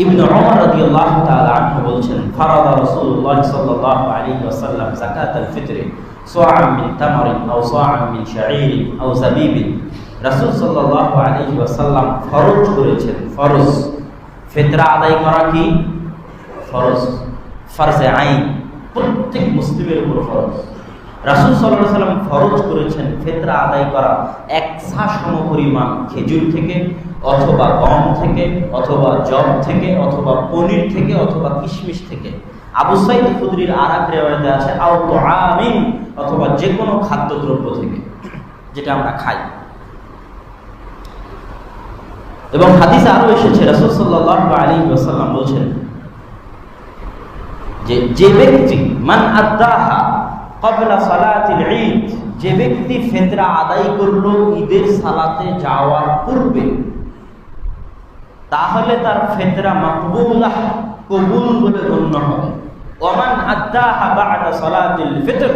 ইবনে ওমর রাদিয়াল্লাহু তাআলা আনহু বলছেন, ফারাদা রাসূলুল্লাহ সাল্লাল্লাহু আলাইহি ওয়াসাল্লাম যাকাতাল ফিতর সাআম মিন তামরিন আও সাআম মিন শাঈরিন আও যাবিবিন। রাসূল সাল্লাল্লাহু আলাইহি ওয়াসাল্লাম ফরজ করেছেন, ফরজ ফিতরা আদায় করা কি ফরজ, ফরজে আইন, প্রত্যেক মুসলিমের উপর ফরজ। রাসূল সাল্লাল্লাহু আলাইহি ওয়াসাল্লাম ফরজ করেছেন ফিতরা আদায় করা এক সা সমপরিমাণ খেজুর থেকে, অথবা গম থেকে, অথবা জব থেকে, অথবা পনির থেকে, অথবা কিশমিশ থেকে। আবু সাঈদ খুদরির আরেক রিওয়ায়াতে আছে আও তুআমিন, অথবা যে কোনো খাদ্যদ্রব্য থেকে যেটা আমরা খাই। এবং হাদিসে আরো এসেছে রাসূল সাল্লাল্লাহু আলাইহি ওয়াসাল্লাম বলছেন যে ব্যক্তি মান আদাহা ক্বাবলা সালাতিল ঈদ, যে ব্যক্তি ফিতরা আদায় করলো ঈদের সালাতে যাওয়ার পূর্বে, তাহলে তার ফিতরা মাকবুলাহ, কবুল বলে গণ্য হবে। ওমান আদাহা বা'দা সালাতিল ফিতর,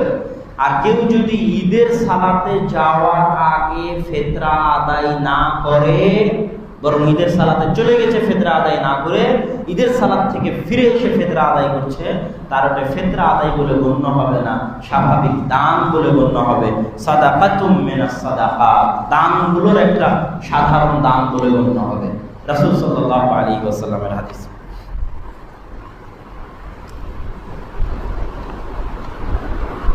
আর কেউ যদি ঈদের সালাতে যাওয়ার আগে ফিতরা আদায় না করে, বরং ঈদের সালাতে চলে গেছে ফিতরা আদায় না করে, ঈদের সালাত থেকে ফিরে এসে ফিতরা আদায় করছে, তার ওটা ফিতরা আদায় বলে গণ্য হবে না, স্বাভাবিক দান বলে গণ্য হবে। সাদাকাতুম মিনাস সাদাকাত, দানগুলোর একটা সাধারণ দান বলে গণ্য হবে। রাসূল সাল্লাল্লাহু আলাইহি ওয়াসাল্লামের হাদিস।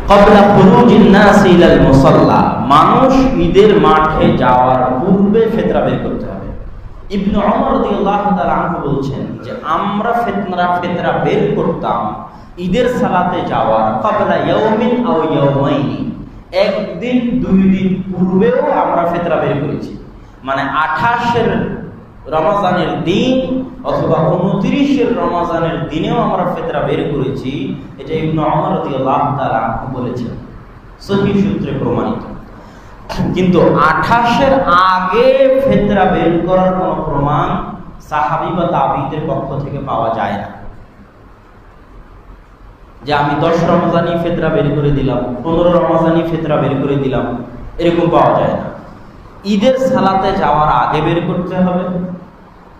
ক্বাবলা খুরুজিন নাস ইলাল মুসাল্লা, মানুষ ঈদের মাঠে যাওয়ার পূর্বে ফিতরা বের করতে হবে। ইবনে ওমর রাদিয়াল্লাহু তাআলা আনহু বলছেন যে আমরা ফিতরা বের করতাম ঈদের সালাতে যাওয়ার ক্বাবলা ইয়াউমিন আও ইয়াউমাইনি, একদিন দুই দিন পূর্বেও আমরা ফিতরা বের করেছি। মানে 28 রমজানের দিন অথবা 29 রমজানের দিনেও আমরা ফিতরা বের করেছি। এটা ইবনে ওমর রাদিয়াল্লাহু তাআলা আনহু বলেছেন, সহিহ সূত্রে প্রমাণিত। কিন্তু 28 আগে ফিতরা বের করার কোনো প্রমাণ সাহাবী বা তাবিঈদের পক্ষ থেকে পাওয়া যায় না, যে আমি 10 রমজানি ফিতরা বের করে দিলাম, 15 রমজানি ফিতরা বের করে দিলাম, এরকম পাওয়া যায় না। ঈদের সালাতে যাওয়ার আগে বের করতে হবে,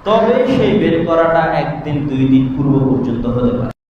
তবে সেই বের করাটা একদিন দুই দিন পূর্ব পর্যন্ত হতে পারে।